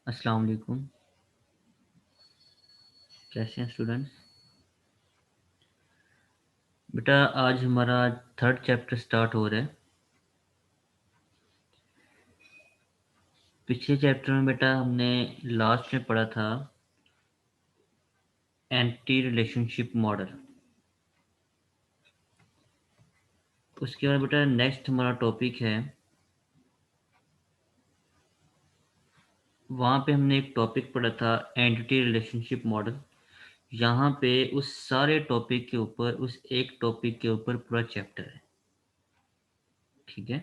अस्सलाम वालेकुम। कैसे हैं स्टूडेंट्स? बेटा आज हमारा थर्ड चैप्टर स्टार्ट हो रहा है। पिछले चैप्टर में बेटा हमने लास्ट में पढ़ा था एंटी रिलेशनशिप मॉडल। उसके बाद बेटा नेक्स्ट हमारा टॉपिक है, वहाँ पे हमने एक टॉपिक पढ़ा था एंटिटी रिलेशनशिप मॉडल। यहाँ पे उस सारे टॉपिक के ऊपर, उस एक टॉपिक के ऊपर पूरा चैप्टर है। ठीक है।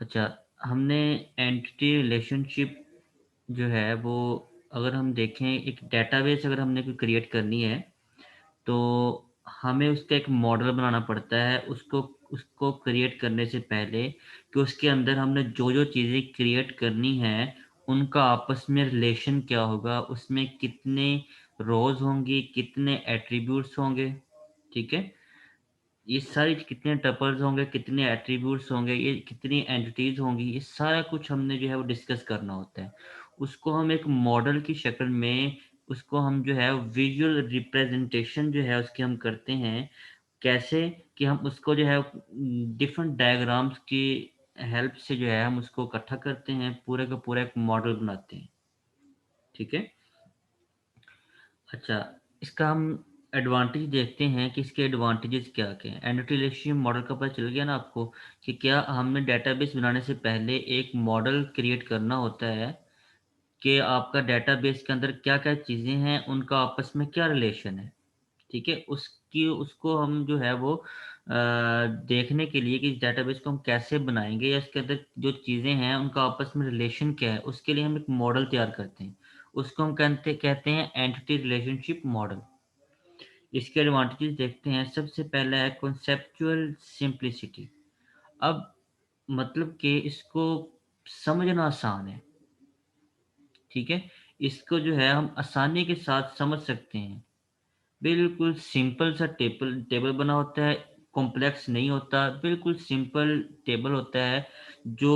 अच्छा, हमने एंटिटी रिलेशनशिप जो है वो, अगर हम देखें, एक डेटाबेस अगर हमने कोई क्रिएट करनी है तो हमें उसका एक मॉडल बनाना पड़ता है। उसको उसको क्रिएट करने से पहले कि उसके अंदर हमने जो जो चीज़ें क्रिएट करनी है उनका आपस में रिलेशन क्या होगा, उसमें कितने रोज होंगी, कितने एट्रीब्यूट्स होंगे। ठीक है। ये सारी कितने टपल्स होंगे, कितने एट्रीब्यूट्स होंगे, ये कितनी एंटिटीज होंगी, ये सारा कुछ हमने जो है वो डिस्कस करना होता है। उसको हम एक मॉडल की शक्ल में, उसको हम जो है विजुअल रिप्रेजेंटेशन जो है उसकी हम करते हैं। कैसे कि हम उसको जो है डिफरेंट डायग्राम्स की हेल्प से जो है हम उसको इकट्ठा करते हैं, पूरे का पूरा एक मॉडल बनाते हैं। ठीक है। अच्छा, इसका हम एडवांटेज देखते हैं कि इसके एडवांटेजेस क्या क्या हैं। एंटिटी रिलेशनशिप मॉडल का पता चल गया ना आपको कि क्या हमने डेटाबेस बनाने से पहले एक मॉडल क्रिएट करना होता है कि आपका डेटाबेस के अंदर क्या क्या चीज़ें हैं, उनका आपस में क्या रिलेशन है। ठीक है। उसकी उसको हम जो है वो देखने के लिए कि इस डेटाबेस को हम कैसे बनाएंगे या इसके अंदर जो चीज़ें हैं उनका आपस में रिलेशन क्या है, उसके लिए हम एक मॉडल तैयार करते हैं। उसको हम कहते कहते हैं एंटिटी रिलेशनशिप मॉडल। इसके एडवांटेजेस देखते हैं। सबसे पहला है कॉन्सेप्चुअल सिंप्लिसिटी। अब मतलब कि इसको समझना आसान है। ठीक है। इसको जो है हम आसानी के साथ समझ सकते हैं। बिल्कुल सिंपल सा टेबल टेबल बना होता है, कॉम्प्लेक्स नहीं होता, बिल्कुल सिंपल टेबल होता है जो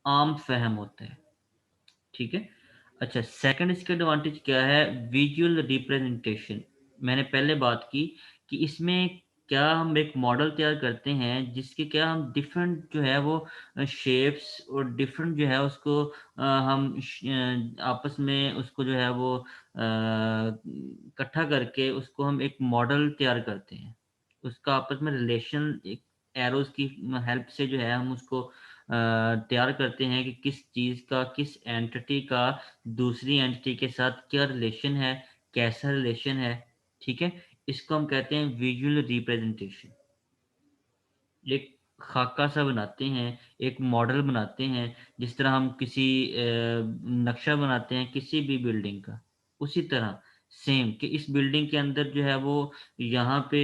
आम फहम होता है। ठीक है। अच्छा, सेकंड इसका एडवांटेज क्या है? Visual representation. मैंने पहले बात की कि इसमें क्या हम एक मॉडल तैयार करते हैं जिसके क्या हम डिफरेंट जो है वो शेप्स और डिफरेंट जो है उसको हम आपस में उसको जो है वो इकट्ठा करके उसको हम एक मॉडल तैयार करते हैं। उसका आपस में रिलेशन एक एरोज की हेल्प से जो है हम उसको तैयार करते हैं कि किस चीज़ का, किस एंटिटी का दूसरी एंटिटी के साथ क्या रिलेशन है, कैसा रिलेशन है। ठीक है। इसको हम कहते हैं विजुअल रिप्रेजेंटेशन। एक खाका सा बनाते हैं, एक मॉडल बनाते हैं, जिस तरह हम किसी नक्शा बनाते हैं किसी भी बिल्डिंग का, उसी तरह सेम कि इस बिल्डिंग के अंदर जो है वो यहाँ पे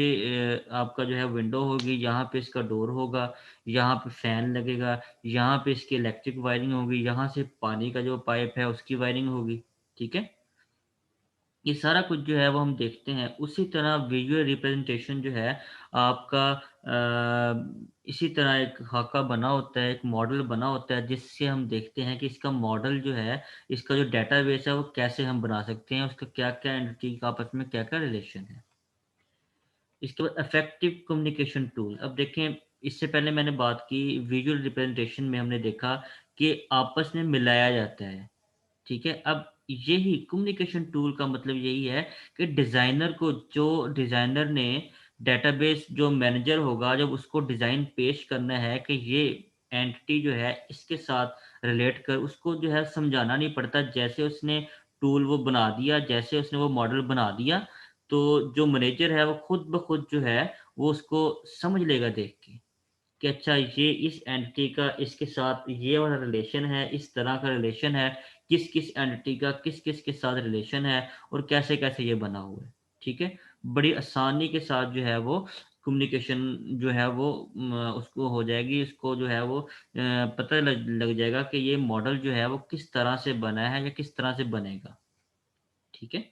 आपका जो है विंडो होगी, यहाँ पे इसका डोर होगा, यहाँ पे फैन लगेगा, यहाँ पे इसकी इलेक्ट्रिक वायरिंग होगी, यहाँ से पानी का जो पाइप है उसकी वायरिंग होगी। ठीक है। ये सारा कुछ जो है वो हम देखते हैं। उसी तरह विजुअल रिप्रेजेंटेशन जो है आपका इसी तरह एक खाका बना होता है, एक मॉडल बना होता है जिससे हम देखते हैं कि इसका मॉडल जो है, इसका जो डेटाबेस है वो कैसे हम बना सकते हैं, उसका क्या-क्या एंटिटी का आपस में क्या-क्या रिलेशन है। इसके बाद इफेक्टिव कम्युनिकेशन टूल। अब देखें, इससे पहले मैंने बात की विजुअल रिप्रेजेंटेशन में, हमने देखा कि आपस में मिलाया जाता है। ठीक है। अब यही कम्युनिकेशन टूल का मतलब यही है कि डिज़ाइनर को, जो डिज़ाइनर ने डेटाबेस, जो मैनेजर होगा, जब उसको डिज़ाइन पेश करना है कि ये एंटिटी जो है इसके साथ रिलेट कर, उसको जो है समझाना नहीं पड़ता। जैसे उसने टूल वो बना दिया, जैसे उसने वो मॉडल बना दिया, तो जो मैनेजर है वो खुद ब खुद जो है वो उसको समझ लेगा देख के कि अच्छा ये इस एंटिटी का इसके साथ ये वाला रिलेशन है, इस तरह का रिलेशन है, किस-किस एंटिटी का किस-किस के साथ रिलेशन है और कैसे-कैसे ये बना हुआ है। ठीक है? बड़ी आसानी के साथ जो है वो कम्युनिकेशन जो है वो उसको हो जाएगी, उसको जो है वो पता लग लग जाएगा कि ये मॉडल जो है वो किस तरह से बना है या किस तरह से बनेगा। ठीक है?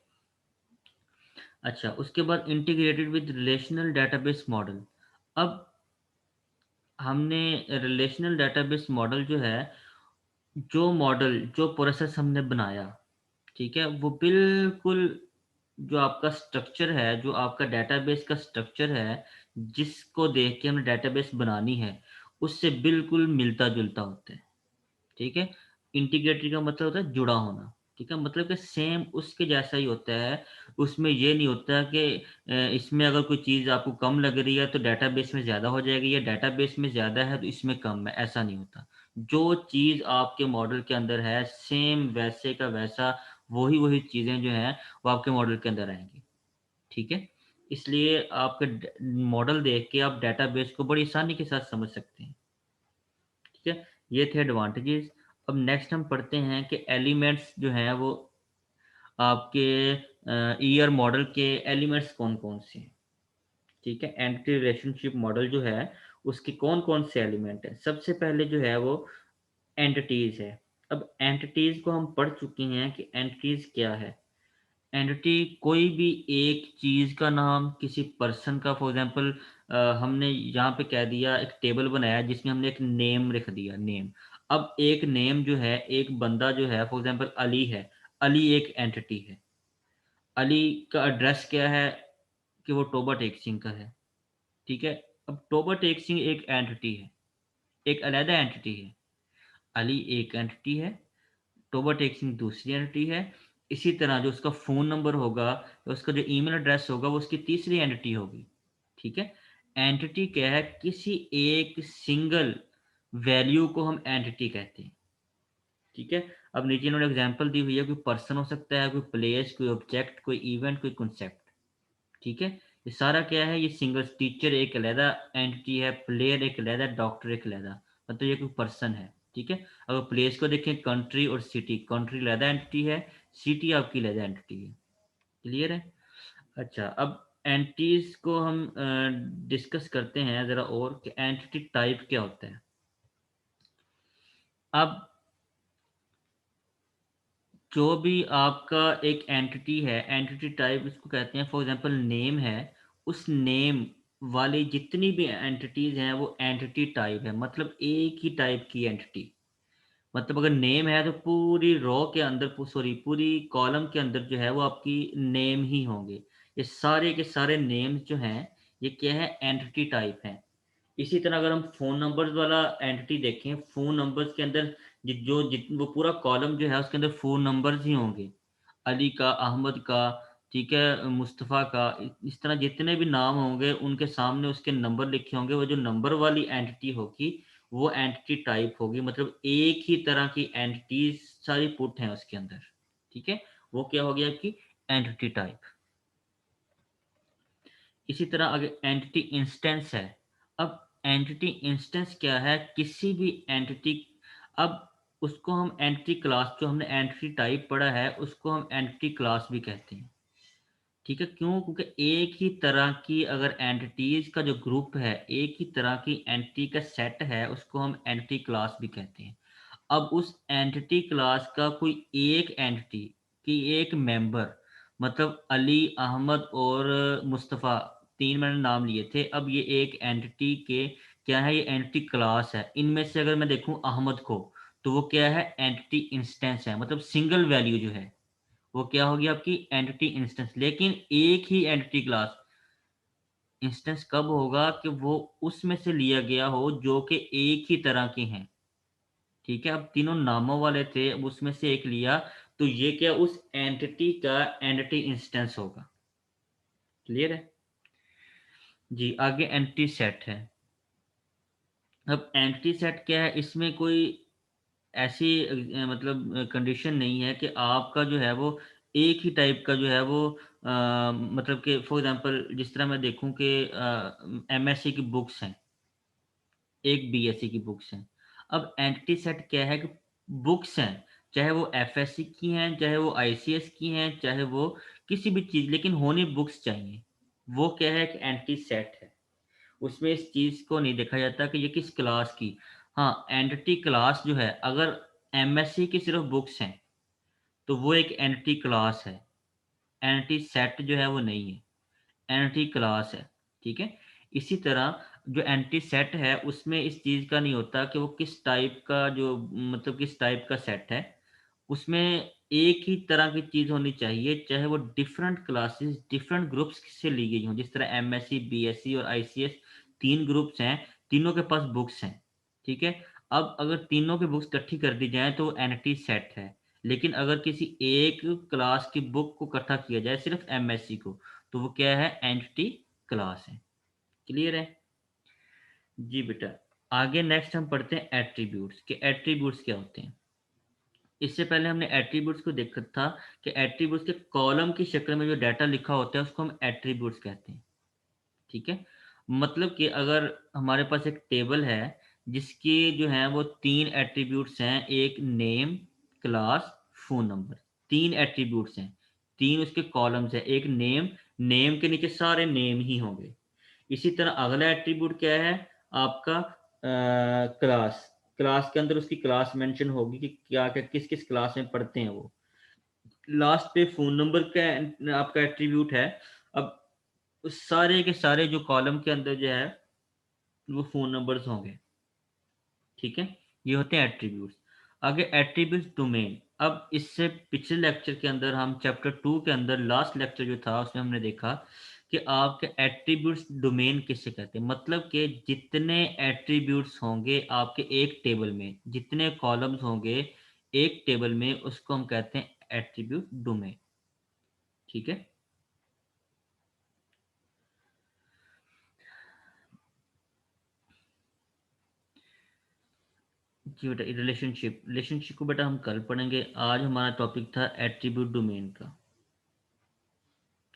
अच्छा, उसके बाद integrated with relational database model. अब हमने रिलेशनल डेटाबेस मॉडल जो है जो मॉडल, जो प्रोसेस हमने बनाया, ठीक है, वो बिल्कुल जो आपका स्ट्रक्चर है, जो आपका डेटाबेस का स्ट्रक्चर है, जिसको देख के हमने डेटाबेस बनानी है, उससे बिल्कुल मिलता जुलता होता है। ठीक है। इंटीग्रेटेड का मतलब होता है जुड़ा होना। ठीक है, मतलब कि सेम उसके जैसा ही होता है। उसमें ये नहीं होता कि इसमें अगर कोई चीज़ आपको कम लग रही है तो डेटाबेस में ज़्यादा हो जाएगी, या डेटाबेस में ज़्यादा है तो इसमें कम है, ऐसा नहीं होता। जो चीज़ आपके मॉडल के अंदर है, सेम वैसे का वैसा, वही वही चीज़ें जो हैं वो आपके मॉडल के अंदर आएंगी। ठीक है। इसलिए आपके मॉडल देख के आप डेटाबेस को बड़ी आसानी के साथ समझ सकते हैं। ठीक है। ये थे एडवांटेजेस। अब नेक्स्ट हम पढ़ते हैं कि एलिमेंट्स जो हैं वो आपके ईयर मॉडल के एलिमेंट्स कौन कौन से हैं। ठीक है। एंटिटी रिलेशनशिप मॉडल जो है उसके कौन कौन से एलिमेंट हैं। सबसे पहले जो है वो एंटिटीज है। अब एंटिटीज को हम पढ़ चुके हैं कि एंटिटीज क्या है। एंटिटी कोई भी एक चीज का नाम, किसी पर्सन का, फॉर एग्जांपल हमने यहाँ पे कह दिया, एक टेबल बनाया जिसमें हमने एक नेम लिख दिया, नेम। अब एक नेम जो है, एक बंदा जो है, फॉर एग्जांपल अली है, अली एक एंटिटी है। अली का एड्रेस क्या है कि वो टोबा टेक सिंह का है। ठीक है। अब टोबा टेक सिंह एक एंटिटी है, एक अलग एंटिटी है। अली एक एंटिटी है, टोबा टेक सिंह दूसरी एंटिटी है। इसी तरह जो उसका फ़ोन नंबर होगा, या उसका जो ईमेल एड्रेस होगा, वो उसकी तीसरी एंटिटी होगी। ठीक है। एंटिटी क्या है, किसी एक सिंगल वैल्यू को हम एंटिटी कहते हैं। ठीक है। अब नीचे इन्होंने एग्जांपल दी हुई है, कोई पर्सन हो सकता है, कोई प्लेस, कोई ऑब्जेक्ट, कोई इवेंट, कोई कॉन्सेप्ट। ठीक है। ये सारा क्या है, ये सिंगल, टीचर एक अलहदा एंटिटी है, प्लेयर एक अलहदा, डॉक्टर एक अलहदा, मतलब ये कोई पर्सन है। ठीक है। अगर प्लेस को देखें, कंट्री और सिटी, कंट्री अलहदा एंटिटी है, सिटी आपकी अलहदा एंटिटी है। क्लियर है। अच्छा, अब एंटिटीज को हम डिस्कस करते हैं ज़रा, और कि एंटिटी टाइप क्या होता है। अब जो भी आपका एक एंटिटी है, एंटिटी टाइप इसको कहते हैं। फॉर एग्जांपल नेम है, उस नेम वाली जितनी भी एंटिटीज हैं वो एंटिटी टाइप है, मतलब एक ही टाइप की एंटिटी। मतलब अगर नेम है तो पूरी रो के अंदर, सॉरी, पूरी कॉलम के अंदर जो है वो आपकी नेम ही होंगे। ये सारे के सारे नेम्स जो हैं, ये क्या है, एंटिटी टाइप हैं। इसी तरह अगर हम फ़ोन नंबर्स वाला एंटिटी देखें, फ़ोन नंबर्स के अंदर वो पूरा कॉलम जो है उसके अंदर फ़ोन नंबर्स ही होंगे। अली का, अहमद का, ठीक है, मुस्तफ़ा का, इस तरह जितने भी नाम होंगे उनके सामने उसके नंबर लिखे होंगे। वो जो नंबर वाली एंटिटी होगी वो एंटिटी टाइप होगी, मतलब एक ही तरह की एंटिटीज सारी पुट हैं उसके अंदर। ठीक है। वो क्या हो गया आपकी एंटिटी टाइप। इसी तरह अगर एंटिटी इंस्टेंस है। अब एंटिटी इंस्टेंस क्या है, किसी भी एंटिटी, अब उसको हम एंटिटी क्लास, जो हमने एंटिटी टाइप पढ़ा है उसको हम एंटिटी क्लास भी कहते हैं। ठीक है। क्यों? क्योंकि एक ही तरह की अगर एंटिटीज का जो ग्रुप है, एक ही तरह की एंटिटी का सेट है, उसको हम एंटिटी क्लास भी कहते हैं। अब उस एंटिटी क्लास का कोई एक एंटिटी की एक मेंबर, मतलब अली, अहमद और मुस्तफ़ा, तीन मैंने नाम लिए थे। अब ये एक एंटिटी के क्या है, ये एंटिटी क्लास है। इनमें से अगर मैं देखूं अहमद को, तो वो क्या है, एंटिटी इंस्टेंस है, मतलब सिंगल वैल्यू जो है वो क्या होगी आपकी एंटिटी इंस्टेंस। लेकिन एक ही एंटिटी क्लास इंस्टेंस कब होगा कि वो उसमें से लिया गया हो जो कि एक ही तरह के हैं। ठीक है। अब तीनों नामों वाले थे, अब उसमें से एक लिया, तो ये क्या उस एंटिटी का एंटिटी इंस्टेंस होगा। क्लियर है। जी, आगे एंटिटी सेट है। अब एंटिटी सेट क्या है, इसमें कोई ऐसी मतलब कंडीशन नहीं है कि आपका जो है वो एक ही टाइप का जो है वो मतलब कि फॉर एग्जांपल जिस तरह मैं देखूं कि एमएससी की बुक्स हैं, एक बीएससी की बुक्स हैं। अब एंटिटी सेट क्या है कि बुक्स हैं, चाहे वो एफएससी की हैं, चाहे वो आईसीएस की हैं, चाहे वो किसी भी चीज़, लेकिन होनी बुक्स चाहिए। वो क्या है कि एंटिटी सेट है। उसमें इस चीज़ को नहीं देखा जाता कि ये किस क्लास की। हाँ, एंटिटी क्लास जो है, अगर एमएससी की सिर्फ बुक्स हैं तो वो एक एंटिटी क्लास है। एंटिटी सेट जो है वो नहीं है, एंटिटी क्लास है। ठीक है। इसी तरह जो एंटी सेट है उसमें इस चीज़ का नहीं होता कि वो किस टाइप का जो मतलब किस टाइप का सेट है। उसमें एक ही तरह की चीज़ होनी चाहिए, चाहे वो डिफरेंट क्लासेस, डिफरेंट ग्रुप्स से ली गई हों। जिस तरह एमएससी, बीएससी और आईसीएस 3 ग्रुप्स हैं, तीनों के पास बुक्स हैं, ठीक है? अब अगर तीनों की बुक्स इकट्ठी कर दी जाएँ तो वो एंटिटी सेट है। लेकिन अगर किसी एक क्लास की बुक को इकट्ठा किया जाए, सिर्फ़ एमएससी को, तो वो क्या है? एंटिटी क्लास है। क्लियर है? जी बेटा। आगे नेक्स्ट हम पढ़ते हैं एट्रीब्यूट्स कि एट्रीब्यूट्स क्या होते हैं। इससे पहले हमने एट्रीब्यूट्स को देखा था कि एट्रीब्यूट्स के कॉलम की शक्ल में जो डाटा लिखा होता है उसको हम एट्रीब्यूट्स कहते हैं, ठीक है? मतलब कि अगर हमारे पास एक टेबल है जिसकी जो है वो 3 एट्रीब्यूट्स हैं, एक name, class, phone number, 3 attributes हैं, 3 उसके कॉलम्स हैं, एक नेम, नेम के नीचे सारे नेम ही होंगे। इसी तरह अगला एट्रीब्यूट क्या है आपका? क्लास। क्लास के अंदर उसकी क्लास मेंशन होगी कि क्या क्या किस किस क्लास में पढ़ते हैं वो। लास्ट पे फ़ोन नंबर का आपका एट्रीब्यूट है। अब उस सारे के सारे जो कॉलम के अंदर जो है वो फ़ोन नंबर्स होंगे, ठीक है? ये होते हैं एट्रीब्यूट्स। आगे एट्रीब्यूट्स डोमेन। अब इससे पिछले लेक्चर के अंदर हम चैप्टर 2 के अंदर लास्ट लेक्चर जो था उसमें हमने देखा कि आपके एट्रीब्यूट्स डोमेन किसे कहते हैं। मतलब कि जितने एट्रीब्यूट्स होंगे आपके एक टेबल में, जितने कॉलम्स होंगे एक टेबल में, उसको हम कहते हैं एट्रीब्यूट डोमेन, ठीक है? जी बेटा, रिलेशनशिप। रिलेशनशिप को बेटा हम कल पढ़ेंगे। आज हमारा टॉपिक था एट्रीब्यूट डोमेन का,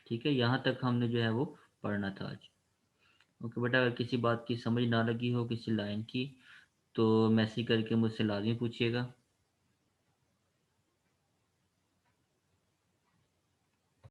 ठीक है? यहाँ तक हमने जो है वो पढ़ना था आज। ओके बेटा, अगर किसी बात की समझ ना लगी हो किसी लाइन की तो मैसेज करके मुझसे लाजमी पूछिएगा।